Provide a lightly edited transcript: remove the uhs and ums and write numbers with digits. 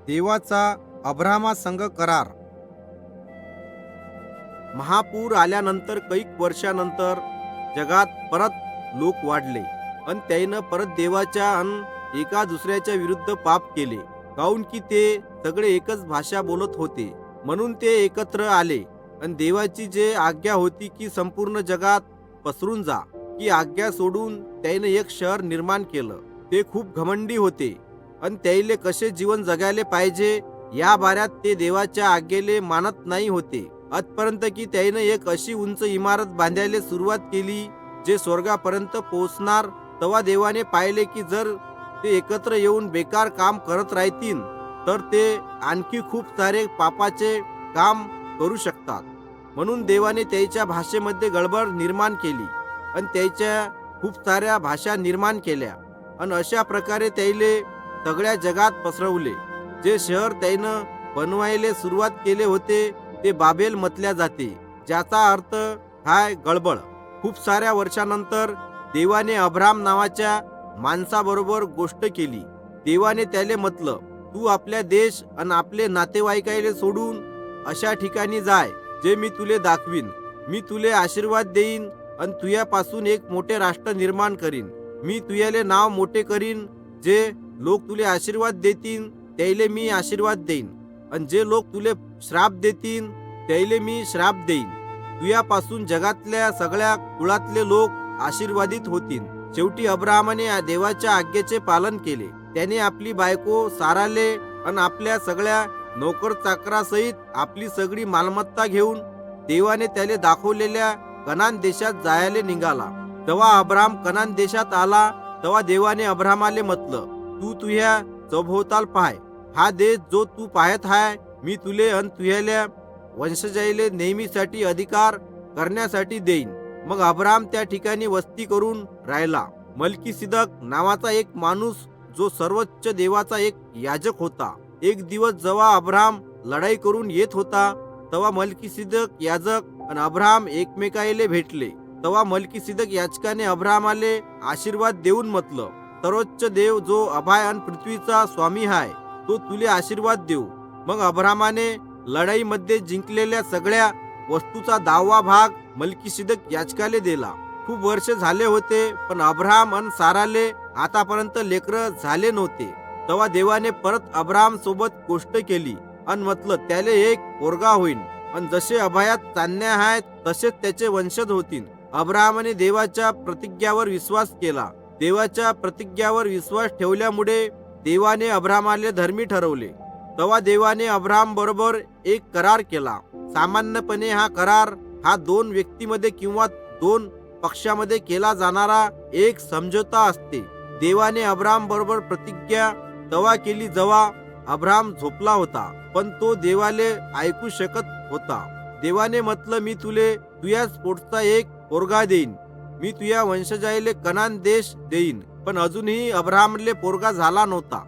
देवाचा अब्राहामासंग करार. महापूर आल्यानंतर कैक वर्षानंतर जगात परत लोक वाढले आणि त्यानं परत देवाच्या आणि एका दुसऱ्याच्या विरुद्ध पाप केले. काऊन की ते सगळे एकच भाषा बोलत होते, म्हणून ते एकत्र आले आणि देवाची जे आज्ञा होती की संपूर्ण जगात पसरून जा, की आज्ञा सोडून त्याने एक शहर निर्माण केलं. ते खूप घमंडी होते आणि त्याले कसे जीवन जगायले पाहिजे या बाऱ्यात ते देवाच्या आज्ञेले मानत नाही होते. आजपर्यंत की त्याने एक अशी उंच इमारत बांधायला सुरुवात केली जे स्वर्गापर्यंत पोहोचणार. तेव्हा देवाने पाहिले की जर ते एकत्र येऊन बेकार काम करत राहतील तर ते आणखी खूप सारे पापाचे काम करू शकतात. म्हणून देवाने त्याच्या भाषेमध्ये गडबड निर्माण केली आणि त्याच्या खूप साऱ्या भाषा निर्माण केल्या आणि अशा प्रकारे त्याले सगळ्या जगात पसरवले. जे शहर त्यानं बनवायला सुरुवात केले होते ते बाबेल म्हटल्या जाते, ज्याचा अर्थ हाय गडबड. खूप साऱ्या वर्षानंतर देवाने अब्राम नावाच्या माणसाबरोबर गोष्ट केली. देवाने त्याले म्हटलं, तू आपल्या देश आणि आपले नातेवाईकाले सोडून अशा ठिकाणी जाय जे मी तुले दाखवीन. मी तुले आशीर्वाद देईन आणि तुझ्यापासून एक मोठे राष्ट्र निर्माण करीन. मी तुझ्याले नाव मोठे करीन. जे लोक तुले आशीर्वाद देतील त्याले मी आशीर्वाद देईन आणि जे लोक तुले श्राप देतील त्याले मी श्राप देईन. तुझ्यापासून जगातल्या सगळ्या कुळातले लोक आशीर्वादित होतील. शेवटी अब्राहमाने देवाच्या आज्ञेचे पालन केले. त्याने आपली बायको साराले आणि आपल्या सगळ्या नोकर चाकरासहित आपली सगळी मालमत्ता घेऊन देवाने त्याला दाखवलेल्या कनान देशात जायला निघाला. तेव्हा अब्राम कनान देशात आला तेव्हा देवाने अब्राहमाले म्हटलं, तू तुझ्या चौभोवताल पाय. हा देश जो तू पाहत आहे मी तुले आणि तुझ्याल्या वंशजाईले नेहमीसाठी अधिकार करण्यासाठी देईन. मग अब्राम त्या ठिकाणी वस्ती करून राहिला. मलकीसिदक नावाचा एक माणूस जो सर्वोच्च देवाचा एक याजक होता. एक दिवस जेव्हा अब्राम लढाई करून येत होता तेव्हा मलकीसिदक याजक आणि अब्राम एकमेकायले भेटले. तेव्हा मलकीसिदक याजकाने अब्रामाले आशीर्वाद देऊन म्हटलं, सर्वोच्च देव जो अभाय आणि पृथ्वीचा स्वामी आहे तो तुले आशीर्वाद देऊ. मग अब्रामाने लढाईमध्ये जिंकलेल्या सगळ्या वस्तूचा 10वा भाग मलकीसिदक याजकाले दिला. खूप वर्ष झाले होते पण अब्राम आणि साराले आतापर्यंत लेकरं झाले नव्हते. तेव्हा देवाने परत अब्राम सोबत गोष्ट केली आणि म्हटलं, त्याले एक पोरगा होईल आणि जसे अभयात चांदण्या आहेत तसेच त्याचे वंशज होतील. अब्राहमाने देवाच्या प्रतिज्ञावर विश्वास केला. देवाच्या प्रतिज्ञावर विश्वास ठेवल्यामुळे देवाने अब्राहमाला धर्मी ठरवले. तेव्हा देवाने अब्राहम बरोबर एक करार केला. सामान्यपणे हा करार हा 2 व्यक्तीमध्ये किंवा 2 पक्षामध्ये केला जाणारा एक समझोता असते. देवाने अब्राहम बरोबर प्रतिज्ञा तेव्हा केली जेव्हा अब्राहम झोपला होता, पण तो देवाले ऐकू शकत होता. देवाने म्हटलं, मी तुले तुझ्याच पोटचा एक पोरगा देईन. मी तुझ्या वंशजाईले कनान देश देईन. पण अजूनही अब्राहमले पोरगा झाला नव्हता.